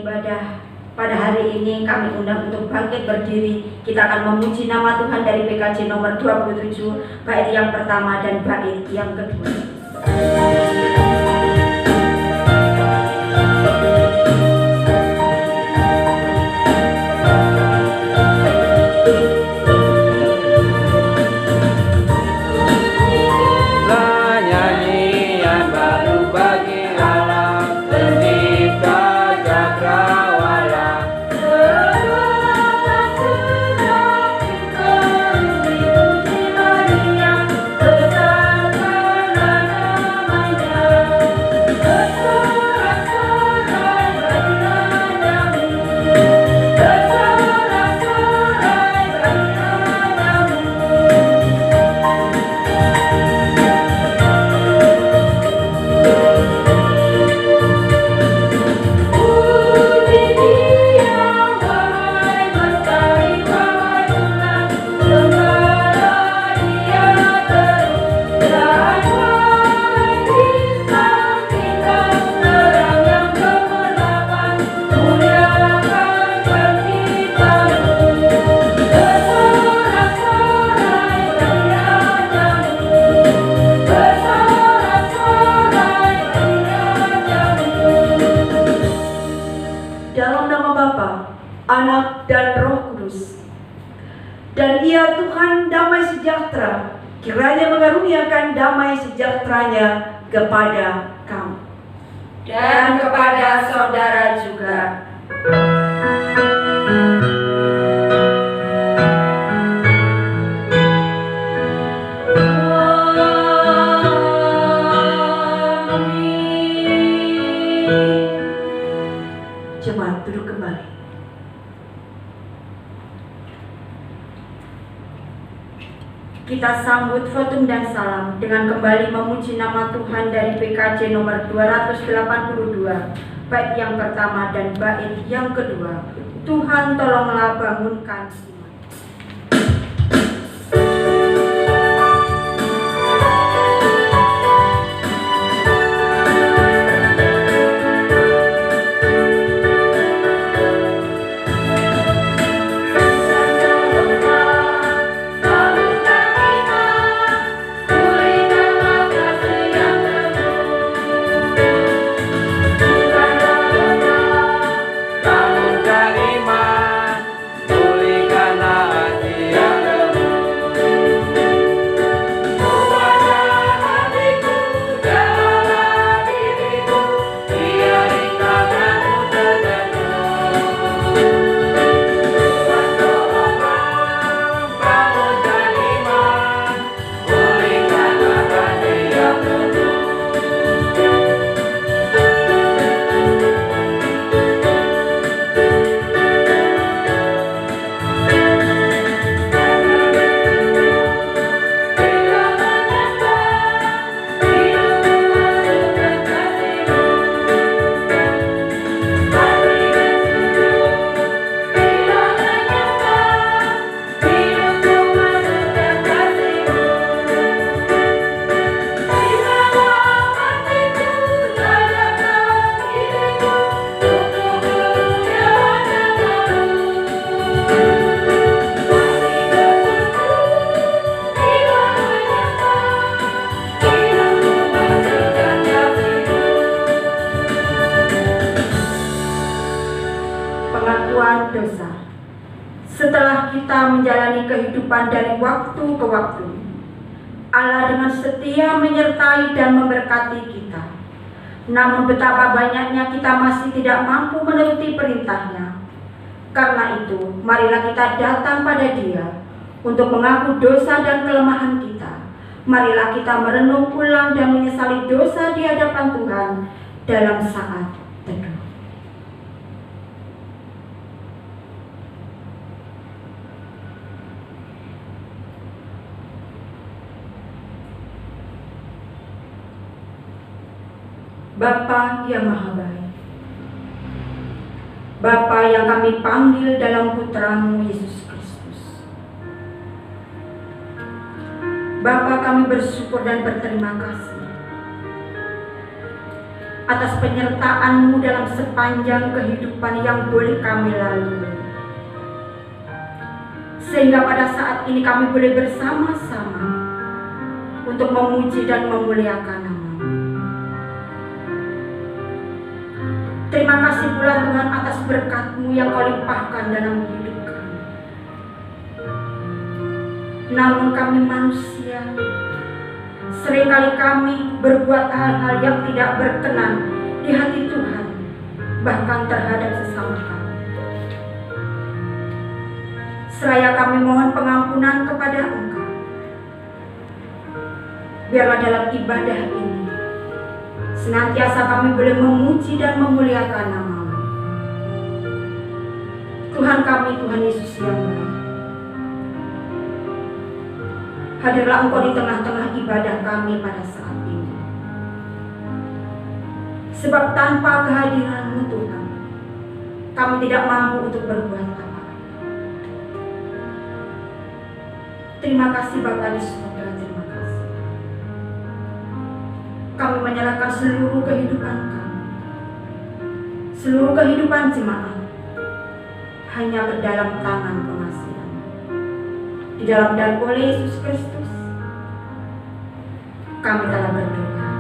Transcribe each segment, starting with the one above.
ibadah pada hari ini kami undang untuk bangkit berdiri. Kita akan memuji nama Tuhan dari PKJ nomor 27, bait yang pertama dan bait yang kedua. Anak dan Roh Kudus. Dan Ia Tuhan damai sejahtera, kiranya mengaruniakan damai sejahteranya kepada kamu dan kepada saudara juga. Jemaat duduk kembali. Kita sambut votum dan salam dengan kembali memuji nama Tuhan dari PKJ nomor 282, bait yang pertama dan bait yang kedua. Tuhan tolonglah bangunkan iman. Dosa. Setelah kita menjalani kehidupan dari waktu ke waktu, Allah dengan setia menyertai dan memberkati kita. Namun betapa banyaknya kita masih tidak mampu menuruti perintahnya. Karena itu, marilah kita datang pada Dia untuk mengaku dosa dan kelemahan kita. Marilah kita merenung ulang dan menyesali dosa di hadapan Tuhan dalam saat teduh. Bapa yang Maha Baik, Bapa yang kami panggil dalam Putra-Mu Yesus Kristus. Bapa, kami bersyukur dan berterima kasih atas penyertaan-Mu dalam sepanjang kehidupan yang boleh kami lalui. Sehingga pada saat ini kami boleh bersama-sama untuk memuji dan memuliakan nama-Mu. Terima kasih pula Tuhan atas berkat-Mu yang Kau limpahkan dalam hidup kami. Namun kami manusia, seringkali kami berbuat hal-hal yang tidak berkenan di hati Tuhan, bahkan terhadap sesama kami. Seraya kami mohon pengampunan kepada Engkau. Biarlah dalam ibadah ini senantiasa kami boleh memuji dan memuliakan nama-Mu. Tuhan kami, Tuhan Yesus yang baik, hadirlah Engkau di tengah-tengah ibadah kami pada saat ini. Sebab tanpa kehadiran-Mu Tuhan, kami tidak mampu untuk berbuat apa. Terima kasih Bapa di surga, terima kasih. Kami menyerahkan seluruh kehidupan kami, seluruh kehidupan jemaat, hanya ke dalam tangan pengasihan. Di dalam dan oleh Yesus Kristus, kami telah berdoa.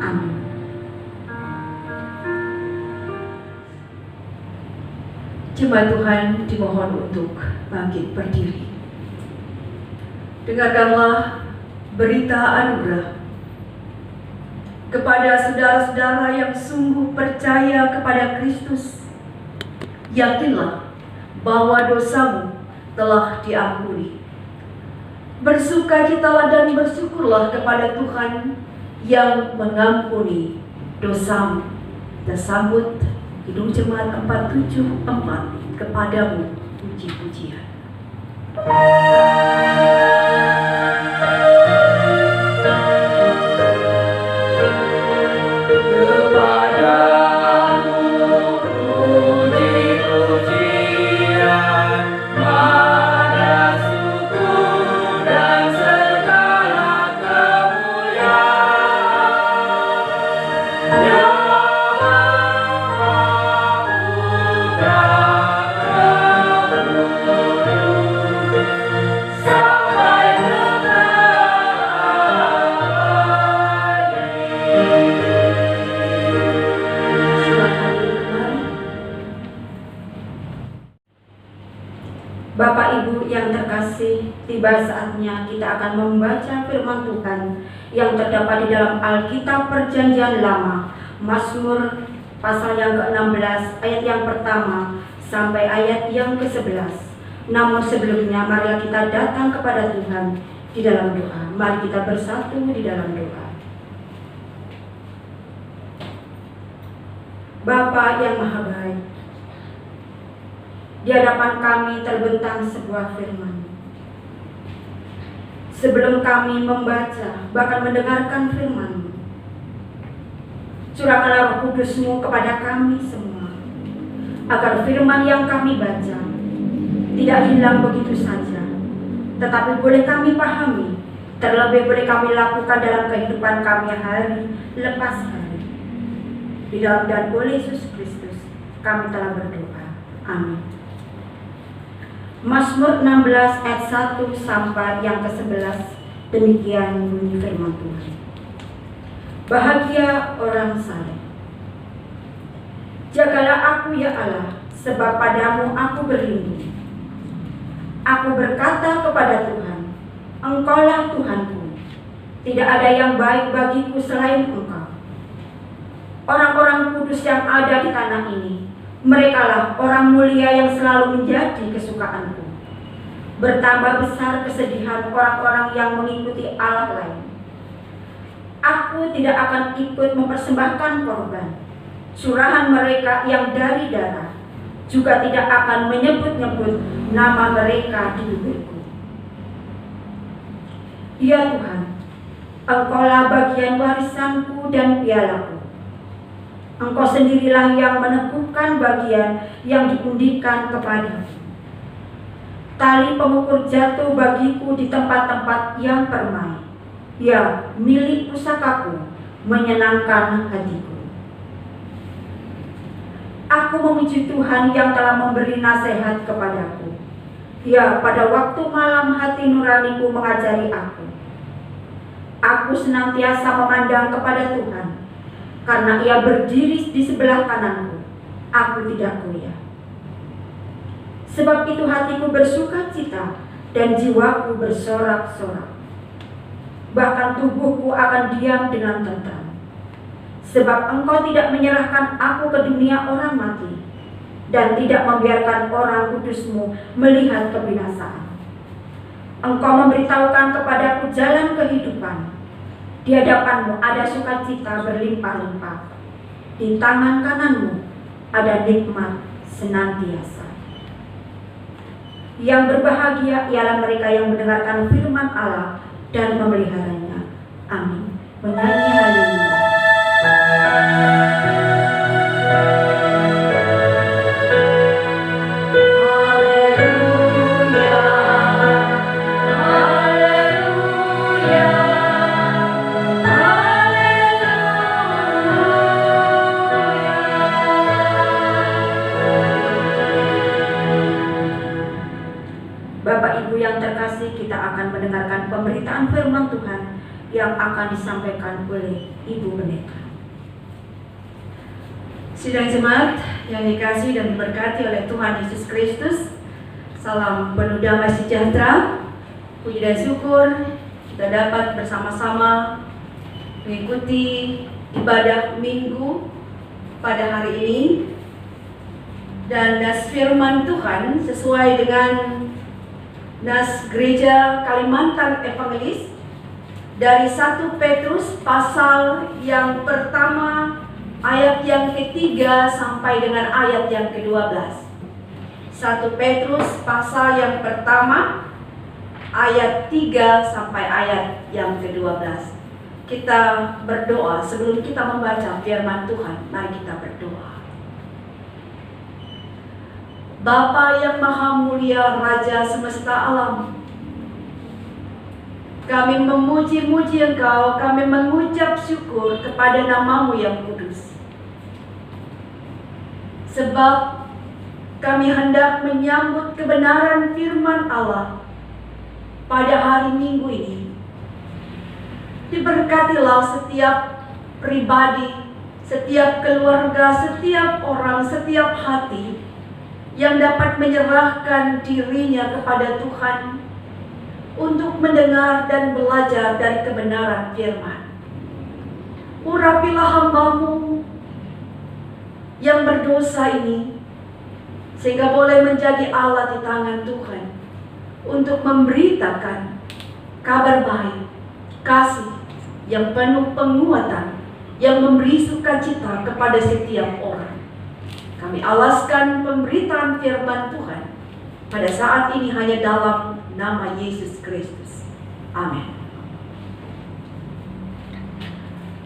Amin. Jemaat Tuhan dimohon untuk bangkit berdiri. Dengarkanlah berita anugerah kepada saudara-saudara yang sungguh percaya kepada Kristus. Yakinlah bahwa dosamu telah diampuni. Bersukacitalah dan bersyukurlah kepada Tuhan yang mengampuni dosamu. Kita sambut Kidung Jemaat 474, kepadamu puji-pujian. Bapak Ibu yang terkasih, tiba saatnya kita akan membaca firman Tuhan yang terdapat di dalam Alkitab Perjanjian Lama, Mazmur pasal yang ke-16 ayat yang pertama sampai ayat yang ke-11. Namun sebelumnya marilah kita datang kepada Tuhan di dalam doa. Mari kita bersatu di dalam doa. Bapa yang Maha Baik, di hadapan kami terbentang sebuah firman. Sebelum kami membaca, bahkan mendengarkan firman-Mu, curahkanlah Roh Kudus-Mu kepada kami semua, agar firman yang kami baca tidak hilang begitu saja, tetapi boleh kami pahami, terlebih boleh kami lakukan dalam kehidupan kami hari lepas hari. Di dalam dan oleh Yesus Kristus kami telah berdoa. Amin. Mazmur 16 ayat 1 sampai yang ke-11, demikian bunyi firman Tuhan. Bahagia orang saleh. Jagalah aku ya Allah, sebab padamu aku berlindung. Aku berkata kepada Tuhan, Engkaulah Tuhanku, tidak ada yang baik bagiku selain Engkau. Orang-orang kudus yang ada di tanah ini, merekalah orang mulia yang selalu menjadi kesukaanku. Bertambah besar kesedihan orang-orang yang mengikuti Allah lain. Aku tidak akan ikut mempersembahkan korban. Curahan mereka yang dari darah juga tidak akan menyebut-nyebut nama mereka di bibirku. Ya Tuhan, Engkaulah bagian warisanku dan pialaku. Engkau sendirilah yang meneguhkan bagian yang diundikan kepadamu. Tali pengukur jatuh bagiku di tempat-tempat yang permai. Ya, milik pusakaku, menyenangkan hatiku. aku memuji Tuhan yang telah memberi nasihat kepadaku. Ya, pada waktu malam hati nuraniku mengajari aku. Aku senantiasa memandang kepada Tuhan, karena Ia berdiri di sebelah kananku. Aku tidak goyah. Sebab itu hatiku bersuka cita dan jiwaku bersorak-sorak. Bahkan tubuhku akan diam dengan tentram. Sebab Engkau tidak menyerahkan aku ke dunia orang mati, dan tidak membiarkan orang kudus-Mu melihat kebinasaan. Engkau memberitahukan kepadaku jalan kehidupan. Di hadapan-Mu ada sukacita berlimpah-limpah. Di tangan kanan-Mu ada nikmat senantiasa. Yang berbahagia ialah mereka yang mendengarkan firman Allah dan memeliharanya. Amin. Menyanyi haleluya. Bapak Ibu yang terkasih, kita akan mendengarkan pemberitaan firman Tuhan yang akan disampaikan oleh Ibu Pendeta. Sidang jemaat yang dikasihi dan diberkati oleh Tuhan Yesus Kristus, salam penuh damai sejahtera. Puji dan syukur kita dapat bersama-sama mengikuti ibadah minggu pada hari ini. Dan nas firman Tuhan sesuai dengan nas Gereja Kalimantan Evangelis dari 1 Petrus pasal yang pertama ayat yang ketiga sampai dengan ayat yang ke-12. 1 Petrus pasal yang pertama ayat 3 sampai ayat yang ke-12. Kita berdoa sebelum kita membaca firman Tuhan. Mari kita berdoa. Bapa yang maha mulia, Raja semesta alam, kami memuji-muji Engkau, kami mengucap syukur kepada nama-Mu yang kudus. Sebab kami hendak menyambut kebenaran firman Allah pada hari Minggu ini. Diberkatilah setiap pribadi, setiap keluarga, setiap orang, setiap hati yang dapat menyerahkan dirinya kepada Tuhan untuk mendengar dan belajar dari kebenaran firman. Urapilah hamba-Mu yang berdosa ini, sehingga boleh menjadi alat di tangan Tuhan untuk memberitakan kabar baik, kasih yang penuh penguatan, yang memberi sukacita kepada setiap orang. Kami alaskan pemberitaan firman Tuhan pada saat ini hanya dalam nama Yesus Kristus. Amin.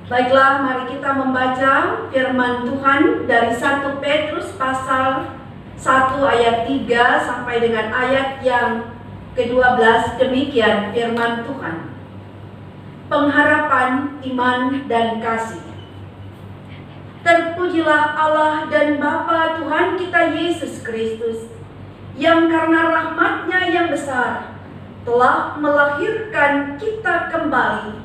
Baiklah, mari kita membaca firman Tuhan dari 1 Petrus pasal 1 ayat 3 sampai dengan ayat yang ke-12. Demikian firman Tuhan. Pengharapan, iman, dan kasih. Terpujilah Allah dan Bapa Tuhan kita Yesus Kristus, yang karena rahmat-Nya yang besar telah melahirkan kita kembali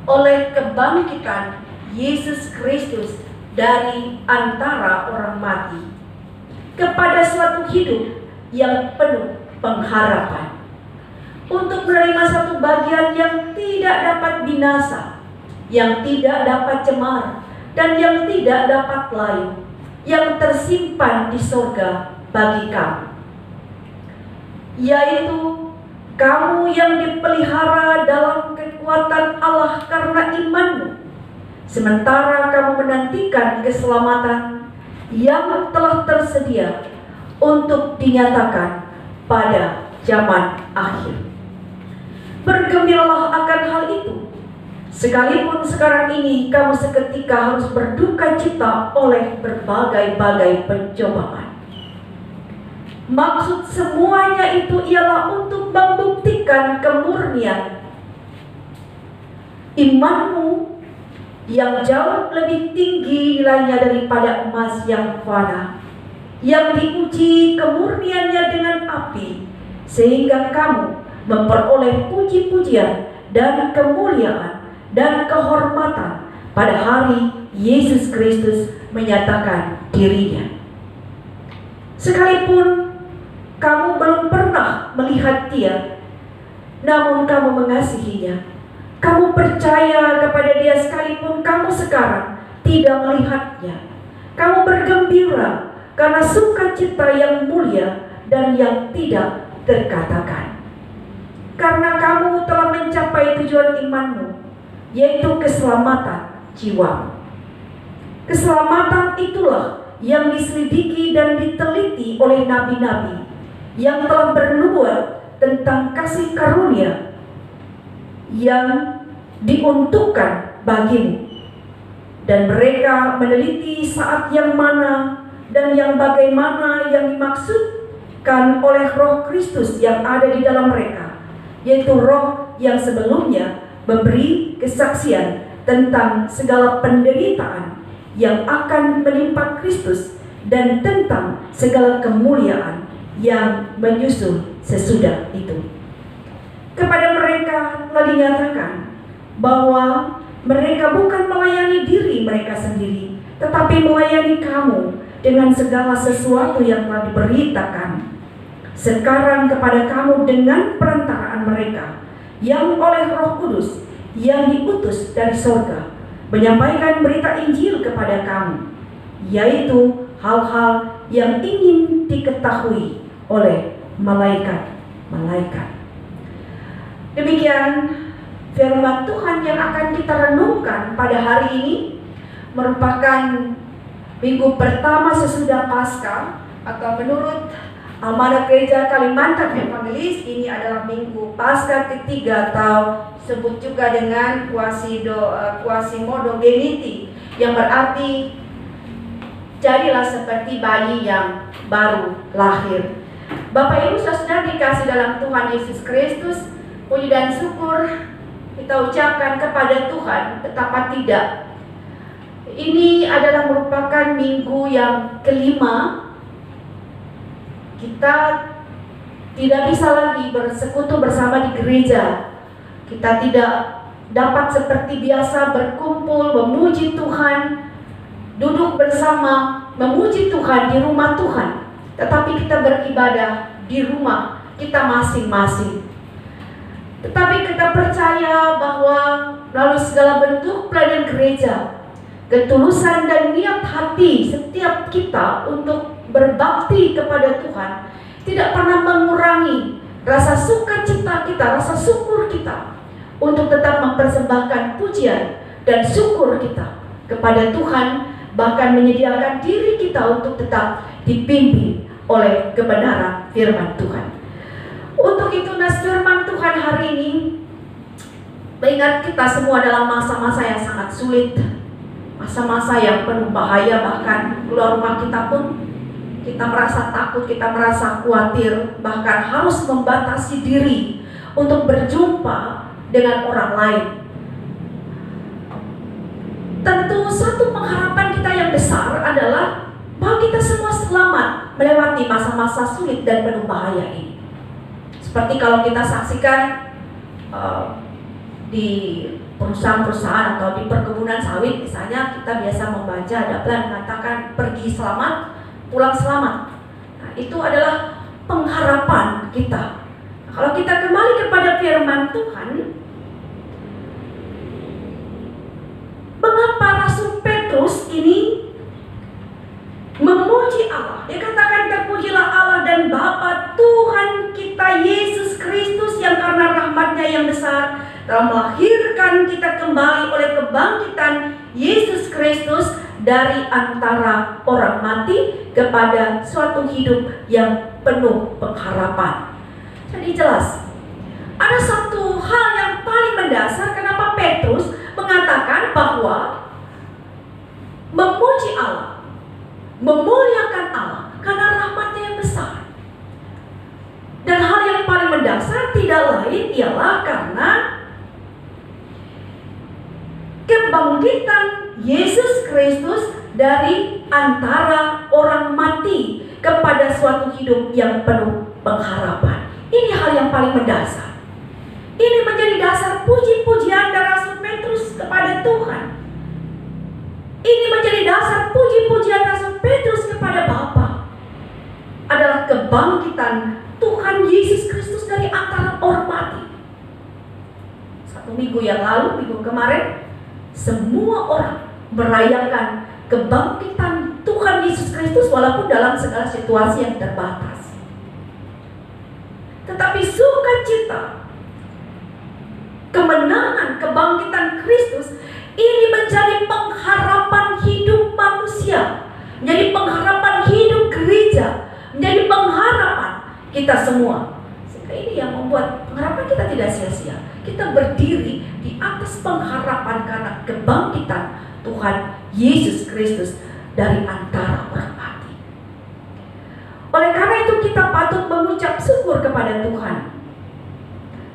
oleh kebangkitan Yesus Kristus dari antara orang mati kepada suatu hidup yang penuh pengharapan, untuk menerima satu bagian yang tidak dapat binasa, yang tidak dapat cemar, dan yang tidak dapat layu, yang tersimpan di sorga bagi kamu, yaitu kamu yang dipelihara dalam kekuatan Allah karena imanmu, sementara kamu menantikan keselamatan yang telah tersedia untuk dinyatakan pada zaman akhir. Bergembiralah akan hal itu, sekalipun sekarang ini kamu seketika harus berduka cita oleh berbagai-bagai pencobaan. Maksud semuanya itu ialah untuk membuktikan kemurnian imanmu yang jauh lebih tinggi nilainya daripada emas yang fana, yang diuji kemurniannya dengan api, sehingga kamu memperoleh puji-pujian dan kemuliaan dan kehormatan pada hari Yesus Kristus menyatakan dirinya. Sekalipun kamu belum pernah melihat Dia, namun kamu mengasihinya. Kamu percaya kepada Dia sekalipun kamu sekarang tidak melihatnya. Kamu bergembira karena sukacita yang mulia dan yang tidak terkatakan. Karena kamu telah mencapai tujuan imanmu, yaitu keselamatan jiwa. Keselamatan itulah yang diselidiki dan diteliti oleh nabi-nabi yang telah bernubuat tentang kasih karunia yang diuntukkan bagimu. Dan mereka meneliti saat yang mana dan yang bagaimana yang dimaksudkan oleh Roh Kristus yang ada di dalam mereka, yaitu Roh yang sebelumnya memberi kesaksian tentang segala penderitaan yang akan menimpa Kristus dan tentang segala kemuliaan yang menyusul sesudah itu. Kepada mereka telah dinyatakan bahwa mereka bukan melayani diri mereka sendiri, tetapi melayani kamu dengan segala sesuatu yang telah diberitakan sekarang kepada kamu dengan perantaraan mereka yang oleh Roh Kudus yang diutus dari sorga menyampaikan berita Injil kepada kamu, yaitu hal-hal yang ingin diketahui oleh malaikat-malaikat. Demikian firman Tuhan yang akan kita renungkan pada hari ini, merupakan minggu pertama sesudah Paskah, atau menurut Almanak Gereja Kalimantan Evangelis ini adalah minggu Paskah ketiga, atau disebut juga dengan Quasimodo Geniti, yang berarti jadilah seperti bayi yang baru lahir. Bapak Ibu Saudara dikasih dalam Tuhan Yesus Kristus, puji dan syukur kita ucapkan kepada Tuhan, betapa tidak, ini adalah merupakan minggu yang kelima kita tidak bisa lagi bersekutu bersama di gereja. Kita tidak dapat seperti biasa berkumpul memuji Tuhan, duduk bersama memuji Tuhan di rumah Tuhan, tetapi kita beribadah di rumah kita masing-masing. Tetapi kita percaya bahwa melalui segala bentuk pelayanan gereja, ketulusan dan niat hati setiap kita untuk berbakti kepada Tuhan tidak pernah mengurangi rasa sukacita kita, rasa syukur kita untuk tetap mempersembahkan pujian dan syukur kita kepada Tuhan, bahkan menyediakan diri kita untuk tetap dipimpin oleh kebenaran firman Tuhan. Untuk itu nas firman Tuhan hari ini mengingat kita semua dalam masa-masa yang sangat sulit, masa-masa yang penuh bahaya, bahkan keluar rumah kita pun kita merasa takut, kita merasa khawatir, bahkan harus membatasi diri untuk berjumpa dengan orang lain. Tentu satu pengharapan kita yang besar adalah bahwa kita semua selamat melewati masa-masa sulit dan penuh bahaya ini. Seperti kalau kita saksikan di perusahaan-perusahaan atau di perkebunan sawit misalnya, kita biasa membaca ada plan mengatakan pergi selamat, pulang selamat. Nah, itu adalah pengharapan kita. Nah, kalau kita kembali kepada firman Tuhan, mengapa Rasul Petrus ini memuji Allah? Dia katakan, terpujilah Allah dan Bapa Tuhan kita Yesus Kristus, yang karena rahmat-Nya yang besar telah melahirkan kita kembali oleh kebangkitan Yesus Kristus dari antara orang mati kepada suatu hidup yang penuh pengharapan. Jadi jelas, ada satu hal yang paling mendasar kenapa Petrus mengatakan bahwa memuji Allah, memuliakan Allah karena rahmat-Nya yang besar. Dan hal yang paling mendasar tidak lain ialah karena kebangkitan Yesus Kristus dari antara orang mati kepada suatu hidup yang penuh pengharapan. Ini hal yang paling mendasar. Ini menjadi dasar puji-pujian dari Rasul Petrus kepada Tuhan. Ini menjadi dasar puji-pujian Rasul Petrus kepada Bapa. Adalah kebangkitan Tuhan Yesus Kristus dari antara orang mati. Satu minggu yang lalu, minggu kemarin, semua orang merayakan kebangkitan Tuhan Yesus Kristus walaupun dalam segala situasi yang terbatas. Tetapi sukacita, kemenangan, kebangkitan Kristus ini menjadi pengharapan hidup manusia, menjadi pengharapan hidup gereja, menjadi pengharapan kita semua. Sehingga ini yang membuat pengharapan kita tidak sia-sia. Kita berdiri di atas pengharapan karena kebangkitan Tuhan Yesus Kristus dari antara orang mati. Oleh karena itu kita patut mengucap syukur kepada Tuhan,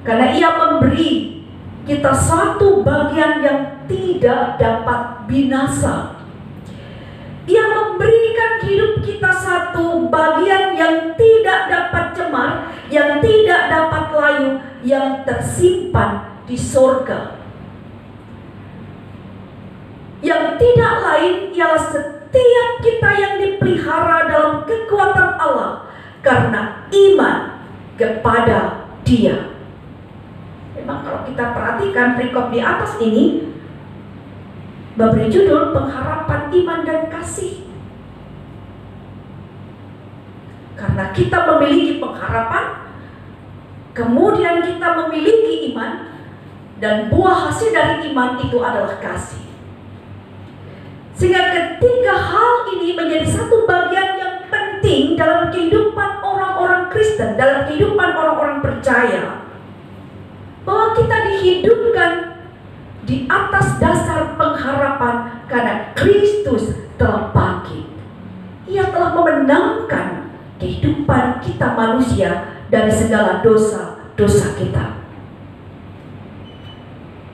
karena Ia memberi kita satu bagian yang tidak dapat binasa. Ia memberikan hidup kita satu bagian yang tidak dapat cemar, yang tidak dapat layu, yang tersimpan di sorga. Yang tidak lain ialah setiap kita yang dipelihara dalam kekuatan Allah karena iman kepada Dia. Memang kalau kita perhatikan perikop di atas ini memberi judul pengharapan iman dan kasih. Karena kita memiliki pengharapan, kemudian kita memiliki iman, dan buah hasil dari iman itu adalah kasih. Sehingga ketiga hal ini menjadi satu bagian yang penting dalam kehidupan orang-orang Kristen, dalam kehidupan orang-orang percaya, bahwa kita dihidupkan di atas dasar pengharapan karena Kristus telah bangkit. Ia telah memenangkan kehidupan kita manusia dari segala dosa-dosa kita.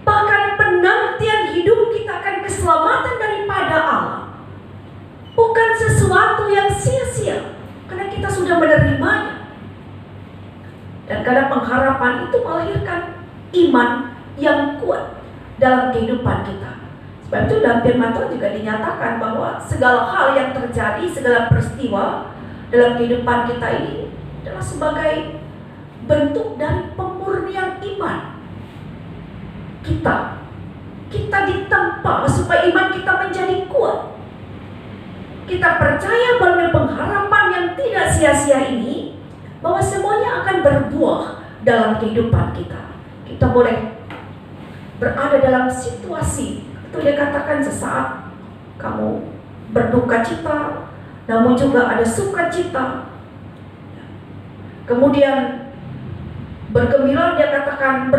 Bahkan penantian hidup kita akan keselamatan daripada Allah bukan sesuatu yang sia-sia, karena kita sudah menerimanya. Dan karena pengharapan itu melahirkan iman yang kuat dalam kehidupan kita. Sebab itu dalam firman Tuhan juga dinyatakan bahwa segala hal yang terjadi, segala peristiwa dalam kehidupan kita ini adalah sebagai bentuk dari pemurnian iman kita. Kita ditempa supaya iman kita menjadi kuat. Kita percaya bahwa pengharapan yang tidak sia-sia ini, bahwa semuanya akan berbuah dalam kehidupan kita. Kita boleh berada dalam situasi itu dikatakan sesaat kamu berduka cita, namun juga ada sukacita. Kemudian bergembira, dia katakan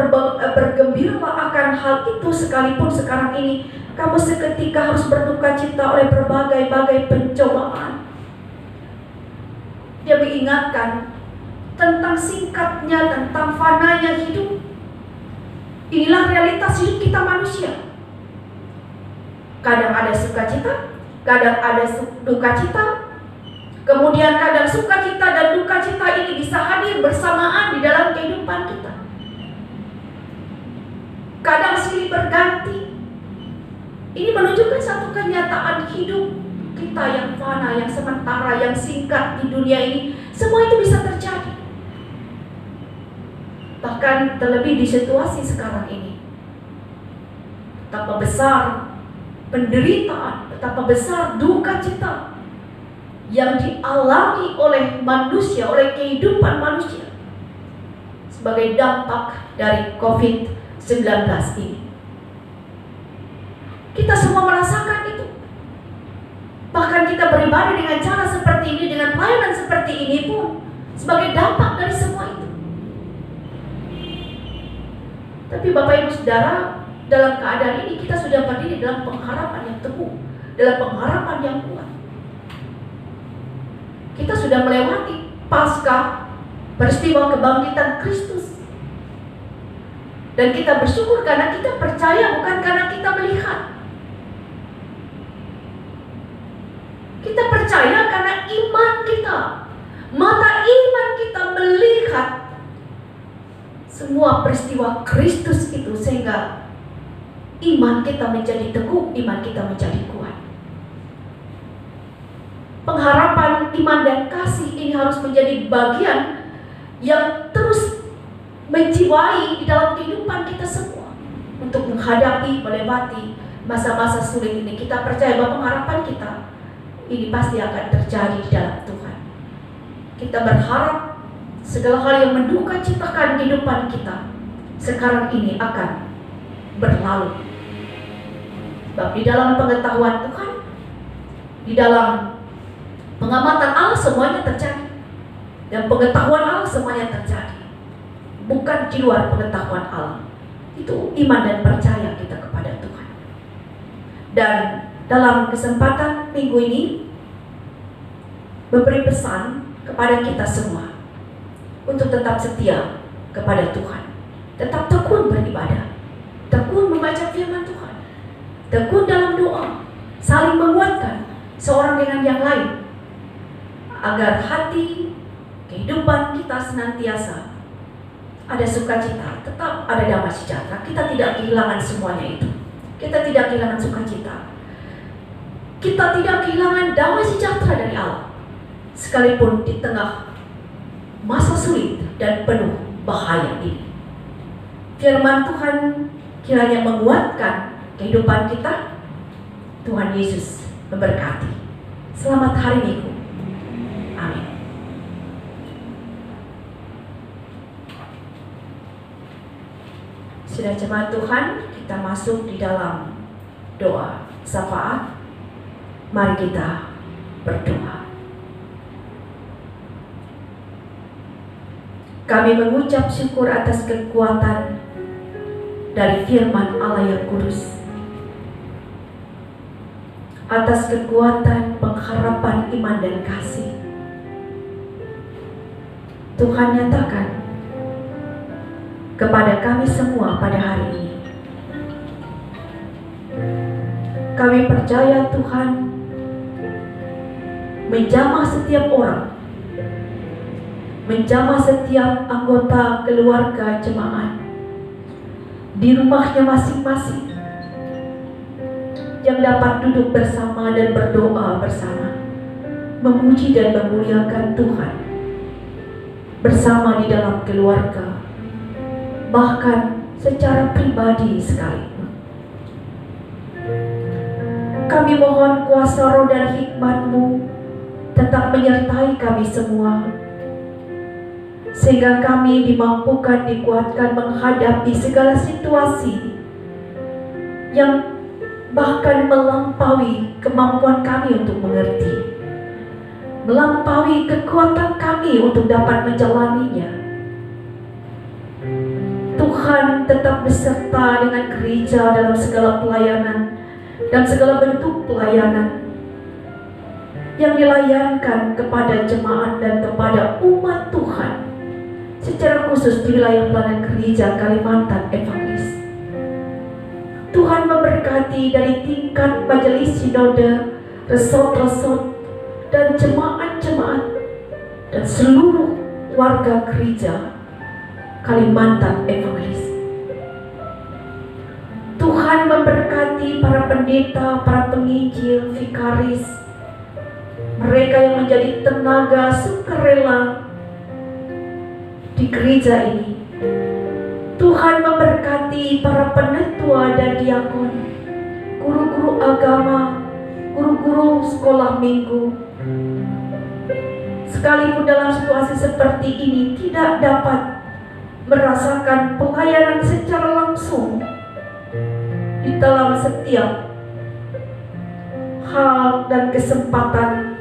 bergembiralah akan hal itu, sekalipun sekarang ini kamu seketika harus berduka cita oleh berbagai-bagai pencobaan. Dia mengingatkan tentang singkatnya, tentang fananya hidup. Inilah realitas hidup kita manusia. Kadang ada sukacita, kadang ada duka cita. Kemudian kadang sukacita dan duka cita ini bisa hadir bersamaan di dalam kehidupan kita. Kadang silih berganti. Ini menunjukkan satu kenyataan hidup kita yang fana, yang sementara, yang singkat di dunia ini. Semua itu bisa terjadi. Bahkan terlebih di situasi sekarang ini. Betapa besar penderitaan, betapa besar duka cita yang dialami oleh manusia, oleh kehidupan manusia sebagai dampak dari COVID-19 ini. Kita semua merasakan itu. Bahkan kita beribadah dengan cara seperti ini, dengan pelayanan seperti ini pun sebagai dampak dari semua itu. Tapi Bapak Ibu Saudara, dalam keadaan ini kita sudah berdiri dalam pengharapan yang teguh, dalam pengharapan yang kuat. Kita sudah melewati pasca peristiwa kebangkitan Kristus. Dan kita bersyukur karena kita percaya, bukan karena kita melihat. Kita percaya karena iman kita. Mata iman kita melihat semua peristiwa Kristus itu, sehingga iman kita menjadi teguh, iman kita menjadi kuat. Pengharapan, iman, dan kasih ini harus menjadi bagian yang terus menjiwai di dalam kehidupan kita semua untuk menghadapi, melewati masa-masa sulit ini. Kita percaya bahwa pengharapan kita ini pasti akan terjadi di dalam Tuhan. Kita berharap segala hal yang menduka citakan kehidupan kita sekarang ini akan berlalu. Sebab di dalam pengetahuan Tuhan, di dalam pengamatan Allah semuanya terjadi, dan pengetahuan Allah semuanya terjadi, bukan di luar pengetahuan Allah. Itu iman dan percaya kita kepada Tuhan. Dan dalam kesempatan minggu ini memberi pesan kepada kita semua untuk tetap setia kepada Tuhan, tetap tekun beribadah, tekun membaca firman Tuhan, tekun dalam doa, saling menguatkan seorang dengan yang lain, agar hati kehidupan kita senantiasa ada sukacita, tetap ada damai sejahtera. Kita tidak kehilangan semuanya itu. Kita tidak kehilangan sukacita. Kita tidak kehilangan damai sejahtera dari Allah, sekalipun di tengah masa sulit dan penuh bahaya ini. Firman Tuhan kiranya menguatkan kehidupan kita. Tuhan Yesus memberkati. Selamat hari Minggu. Amin. Sudah jemaat Tuhan, kita masuk di dalam doa syafaat. Mari kita berdoa. Kami mengucap syukur atas kekuatan dari firman Allah yang kudus, atas kekuatan pengharapan iman dan kasih. Tuhan nyatakan kepada kami semua pada hari ini. Kami percaya Tuhan menjamah setiap orang, menjamah setiap anggota keluarga jemaat di rumahnya masing-masing, yang dapat duduk bersama dan berdoa bersama, memuji dan memuliakan Tuhan bersama di dalam keluarga, bahkan secara pribadi sekalipun. Kami mohon kuasa roh dan hikmat-Mu tetap menyertai kami semua, sehingga kami dimampukan, dikuatkan menghadapi segala situasi yang bahkan melampaui kemampuan kami untuk mengerti, melampaui kekuatan kami untuk dapat menjalaninya. Tuhan tetap beserta dengan gereja dalam segala pelayanan dan segala bentuk pelayanan yang dilayankan kepada jemaat dan kepada umat Tuhan, secara khusus di wilayah pelayanan gereja Kalimantan Evangelis. Tuhan memberkati dari tingkat majelis sinode, resort-resort, dan jemaat-jemaat, dan seluruh warga gereja Kalimantan Evangelis. Tuhan memberkati para pendeta, para penginjil, vikaris, mereka yang menjadi tenaga sukarela di gereja ini. Tuhan memberkati para penetua dan diakon, guru-guru agama, guru-guru sekolah minggu. Sekalipun dalam situasi seperti ini tidak dapat merasakan pelayanan secara langsung di dalam setiap hal dan kesempatan,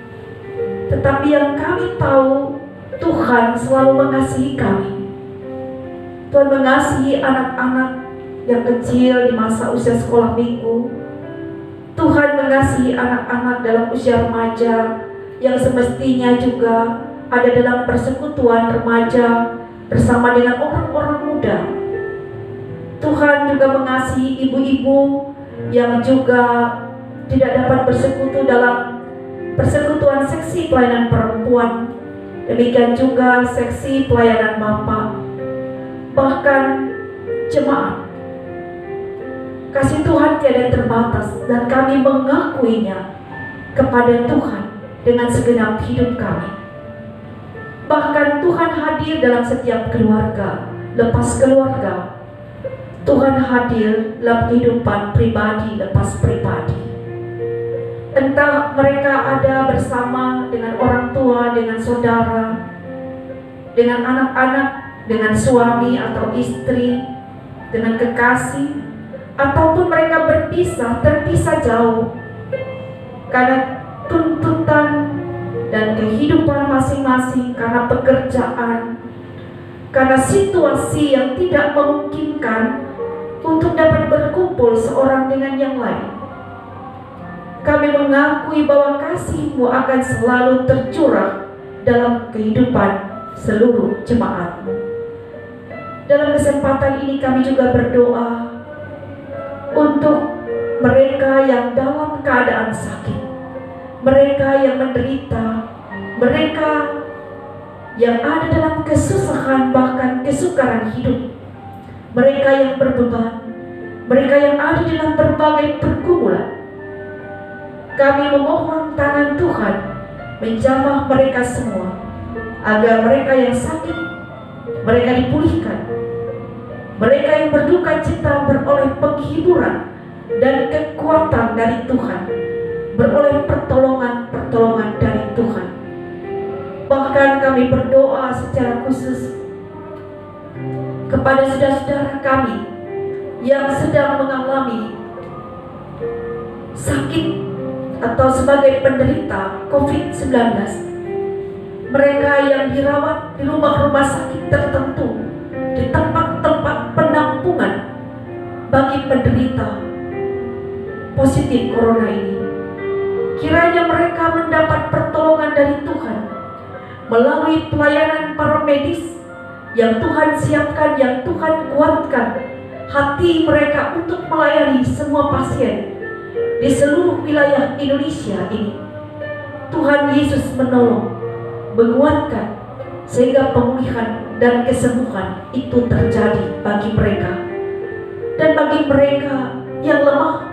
tetapi yang kami tahu, Tuhan selalu mengasihi kami. Tuhan mengasihi anak-anak yang kecil di masa usia sekolah minggu. Tuhan mengasihi anak-anak dalam usia remaja yang semestinya juga ada dalam persekutuan remaja bersama dengan orang-orang muda. Tuhan juga mengasihi ibu-ibu yang juga tidak dapat bersekutu dalam persekutuan seksi pelayanan perempuan, demikian juga seksi pelayanan Bapak, bahkan jemaat. Kasih Tuhan tiada terbatas dan kami mengakuinya kepada Tuhan dengan segenap hidup kami. Bahkan Tuhan hadir dalam setiap keluarga, lepas keluarga. Tuhan hadir dalam kehidupan pribadi lepas pribadi. Entah mereka ada bersama dengan orang tua, dengan saudara, dengan anak-anak, dengan suami atau istri, dengan kekasih, ataupun mereka terpisah jauh karena tuntutan dan kehidupan masing-masing, karena pekerjaan, karena situasi yang tidak memungkinkan untuk dapat berkumpul seorang dengan yang lain. Kami mengakui bahwa kasih-Mu akan selalu tercurah dalam kehidupan seluruh jemaat-Mu. Dalam kesempatan ini kami juga berdoa untuk mereka yang dalam keadaan sakit, mereka yang menderita, mereka yang ada dalam kesusahan bahkan kesukaran hidup, mereka yang berbeban, mereka yang ada dalam berbagai pergumulan. Kami memohon tangan Tuhan menjamah mereka semua, agar mereka yang sakit, mereka dipulihkan. Mereka yang berduka cita beroleh penghiburan dan kekuatan dari Tuhan, beroleh pertolongan dari Tuhan. Bahkan kami berdoa secara khusus kepada saudara-saudara kami yang sedang mengalami sakit atau sebagai penderita COVID-19. Mereka yang dirawat di rumah-rumah sakit tertentu, di tempat-tempat penampungan bagi penderita positif corona ini. Kiranya mereka mendapat pertolongan dari Tuhan melalui pelayanan para medis yang Tuhan siapkan, yang Tuhan kuatkan hati mereka untuk melayani semua pasien di seluruh wilayah Indonesia ini. Tuhan Yesus menolong, menguatkan, sehingga pemulihan dan kesembuhan itu terjadi bagi mereka. Dan bagi mereka yang lemah,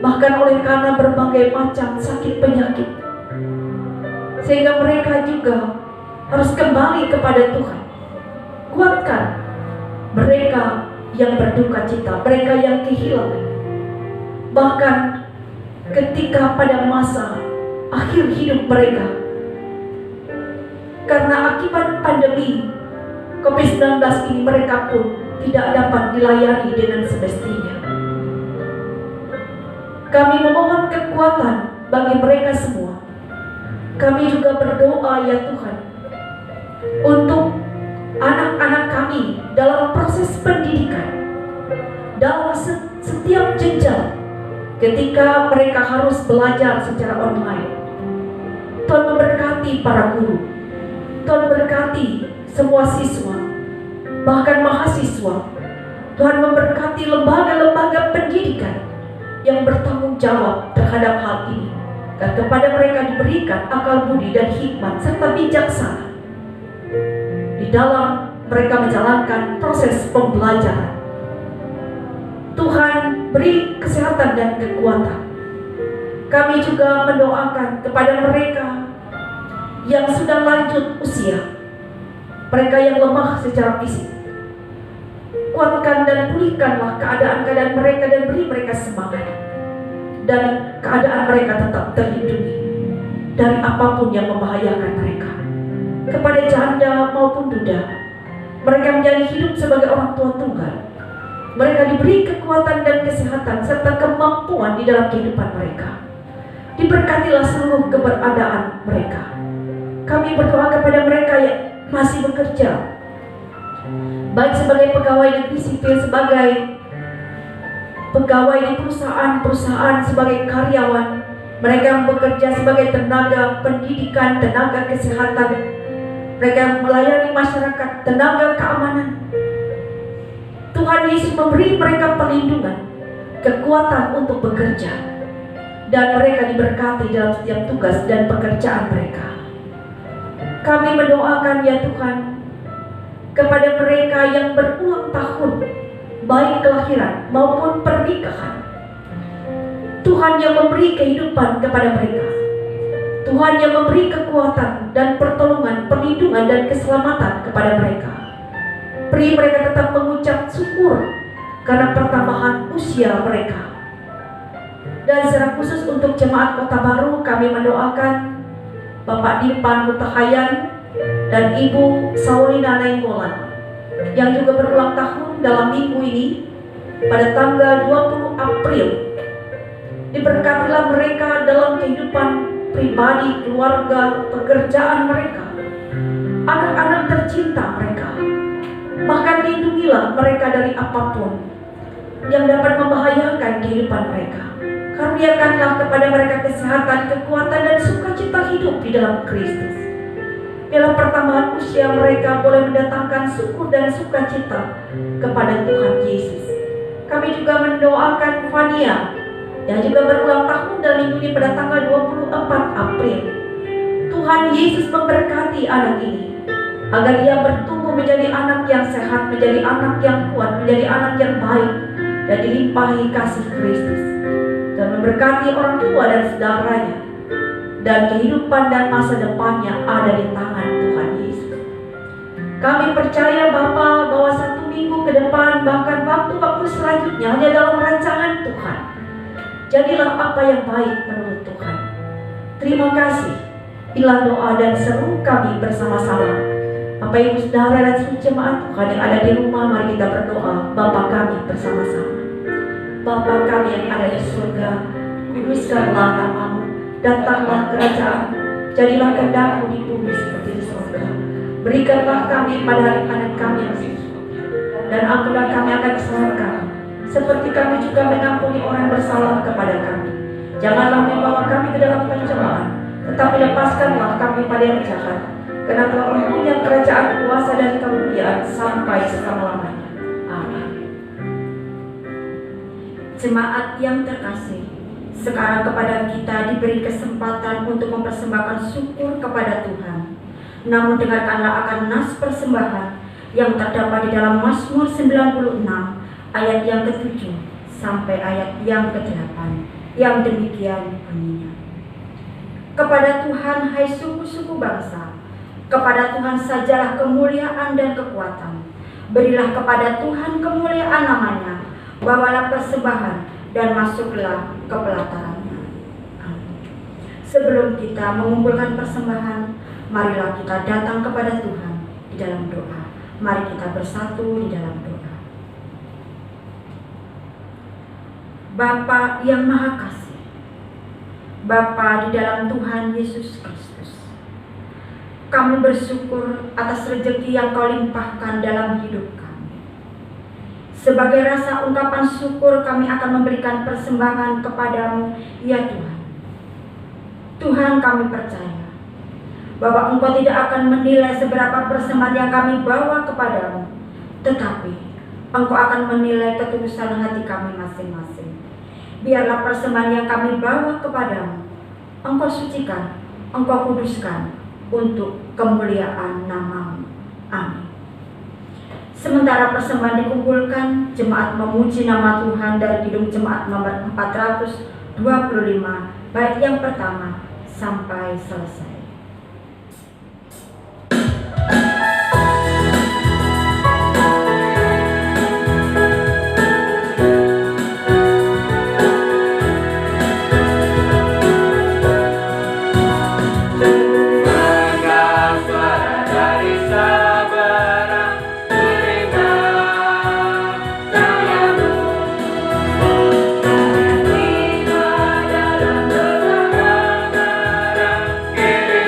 bahkan oleh karena berbagai macam sakit penyakit, sehingga mereka juga harus kembali kepada Tuhan. Kuatkan mereka yang berduka cita, mereka yang kehilangan. Bahkan ketika pada masa akhir hidup mereka, karena akibat pandemi COVID-19 ini, mereka pun tidak dapat dilayani dengan semestinya. Kami memohon kekuatan bagi mereka semua. Kami juga berdoa ya Tuhan, untuk anak-anak kami dalam proses pendidikan, dalam setiap jenjang, ketika mereka harus belajar secara online. Tuhan memberkati para guru, Tuhan berkati semua siswa, bahkan mahasiswa. Tuhan memberkati lembaga-lembaga pendidikan yang bertanggung jawab terhadap hal ini, dan kepada mereka diberikan akal budi dan hikmat serta bijaksana di dalam mereka menjalankan proses pembelajaran. Tuhan beri kesehatan dan kekuatan. Kami juga mendoakan kepada mereka yang sudah lanjut usia, mereka yang lemah secara fisik. Kuatkan dan pulihkanlah keadaan-keadaan mereka dan beri mereka semangat, dan keadaan mereka tetap terlindungi dari apapun yang membahayakan mereka. Kepada janda maupun duda, mereka menjadi hidup sebagai orang tua tunggal. Mereka diberi kekuatan dan kesehatan serta kemampuan di dalam kehidupan mereka. Diberkatilah seluruh keberadaan mereka. Kami berdoa kepada mereka yang masih bekerja, baik sebagai pegawai negeri sipil, sebagai pegawai di perusahaan-perusahaan, sebagai karyawan, mereka yang bekerja sebagai tenaga pendidikan, tenaga kesehatan, mereka yang melayani masyarakat, tenaga keamanan. Tuhan Yesus memberi mereka perlindungan, kekuatan untuk bekerja. dan mereka diberkati dalam setiap tugas dan pekerjaan mereka. Kami mendoakan ya Tuhan, kepada mereka yang berulang tahun, baik kelahiran maupun pernikahan, Tuhan yang memberi kehidupan kepada mereka, Tuhan yang memberi kekuatan dan pertolongan, perlindungan dan keselamatan kepada mereka. Beri mereka tetap mengucap syukur karena pertambahan usia mereka. Dan secara khusus untuk jemaat Kota Baru, kami mendoakan Bapak Dirpan Hutahayan dan Ibu Saulina Nainggolan yang juga berulang tahun dalam minggu ini pada tanggal 20 April. Diberkatilah mereka dalam kehidupan pribadi, keluarga, pekerjaan mereka, anak-anak tercinta mereka. Bahkan lindungilah mereka dari apapun yang dapat membahayakan kehidupan mereka. Karuniakanlah kepada mereka kesehatan, kekuatan, dan sukacita hidup di dalam Kristus. Dalam pertambahan usia mereka boleh mendatangkan syukur dan sukacita kepada Tuhan Yesus. Kami juga mendoakan Fania yang juga berulang tahun dan minggu ini pada tanggal 24 April. Tuhan Yesus memberkati anak ini agar ia bertumbuh menjadi anak yang sehat, menjadi anak yang kuat, menjadi anak yang baik dan dilimpahi kasih Kristus, dan memberkati orang tua dan saudaranya, dan kehidupan dan masa depannya ada di tangan Tuhan Yesus. Kami percaya Bapa bahwa 1 minggu ke depan, bahkan waktu-waktu selanjutnya hanya dalam rancangan Tuhan. Jadilah apa yang baik menurut Tuhan. Terima kasih. Inilah doa dan seru kami bersama-sama. Bapak Ibu Saudara dan seluruh jemaat Tuhan yang ada di rumah, mari kita berdoa Bapa kami bersama-sama. Bapa kami yang ada di surga, kuduskanlah nama-Mu, datanglah kerajaan, jadilah kehendak-Mu di bumi seperti di surga. Berikanlah kami pada hari panen kami yang dan ampunilah kami akan kesalahan kami, seperti kami juga mengampuni orang bersalah kepada kami. Janganlah membawa kami ke dalam pencobaan, tetapi lepaskanlah kami pada yang jahat. Karena Tuhan punya kerajaan, kuasa dan kemuliaan sampai selama-lamanya. Amin. Jemaat yang terkasih, sekarang kepada kita diberi kesempatan untuk mempersembahkan syukur kepada Tuhan. Namun dengarkanlah akan nas persembahan yang terdapat di dalam Mazmur 96 ayat yang ke-7 sampai ayat yang ke-8, yang demikian bunyinya. Kepada Tuhan hai suku-suku bangsa, kepada Tuhan sajalah kemuliaan dan kekuatan. Berilah kepada Tuhan kemuliaan namanya, bawalah persembahan dan masuklah ke pelatarannya. Amin. Sebelum kita mengumpulkan persembahan, marilah kita datang kepada Tuhan di dalam doa. Mari kita bersatu di dalam doa. Bapa yang Maha Kasih, Bapa di dalam Tuhan Yesus Kristus, kami bersyukur atas rezeki yang Kau limpahkan dalam hidup kami. Sebagai rasa ungkapan syukur, kami akan memberikan persembahan kepadamu, ya Tuhan. Tuhan, kami percaya bahwa Engkau tidak akan menilai seberapa persembahan yang kami bawa kepadamu, tetapi Engkau akan menilai ketulusan hati kami masing-masing. Biarlah persembahan yang kami bawa kepadamu Engkau sucikan, Engkau kuduskan untuk kemuliaan nama-Mu. Amin. Sementara persembahan dikumpulkan, jemaat memuji nama Tuhan dari kidung jemaat nomor 425, bait yang pertama sampai selesai. Kiri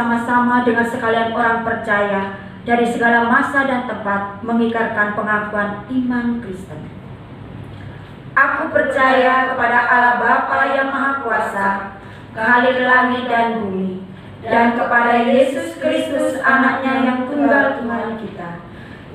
bersama-sama dengan sekalian orang percaya dari segala masa dan tempat mengikrarkan pengakuan iman Kristen. Aku percaya kepada Allah Bapa yang Maha Kuasa, Khalik langit dan bumi, dan kepada Yesus Kristus anaknya yang tunggal Tuhan kita,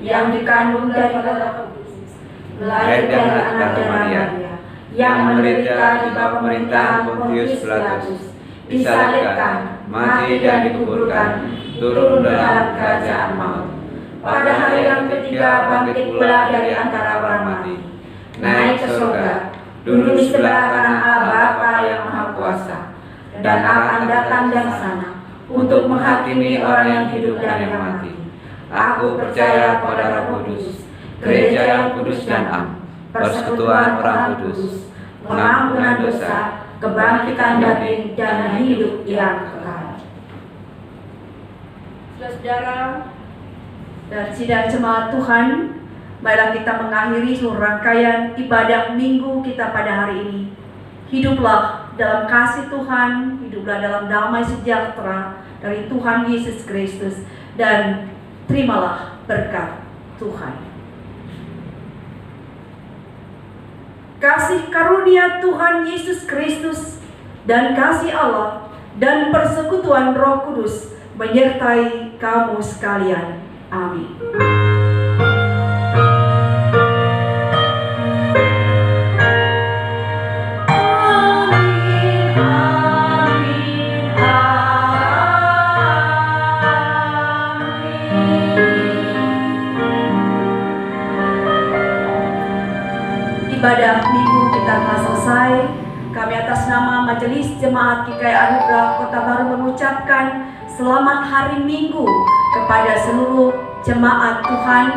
yang dikandung dari Roh Kudus, lahir dari anak Maria, yang menderita di bawah pemerintahan Pontius Pilatus, disalibkan, mati dan dikuburkan, turun dalam kerajaan maut. Pada hari yang ketiga bangkit pula dari antara orang mati, naik ke surga, duduk di sebelah kanan Allah Bapa yang Maha Kuasa, dan akan datang dari sana untuk menghakimi orang yang hidup dan yang mati. Aku percaya pada Roh Kudus, gereja yang kudus dan am, persekutuan orang kudus, pengampunan dosa, kebangkitan daging, dan hidup yang kekal. Saudara dan sidang jemaat Tuhan, marilah kita mengakhiri seluruh rangkaian ibadah minggu kita pada hari ini. Hiduplah dalam kasih Tuhan, hiduplah dalam damai sejahtera dari Tuhan Yesus Kristus, dan terimalah berkat Tuhan. Kasih karunia Tuhan Yesus Kristus dan kasih Allah dan persekutuan Roh Kudus menyertai kamu sekalian. Amin. Ibadah minggu kita telah selesai. Kami atas nama Majelis Jemaat GKI Anugerah Kota Baru mengucapkan selamat hari Minggu kepada seluruh jemaat Tuhan,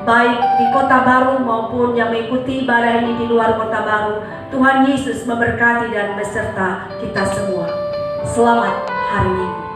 baik di Kota Baru maupun yang mengikuti ibadah ini di luar Kota Baru. Tuhan Yesus memberkati dan beserta kita semua. Selamat hari Minggu.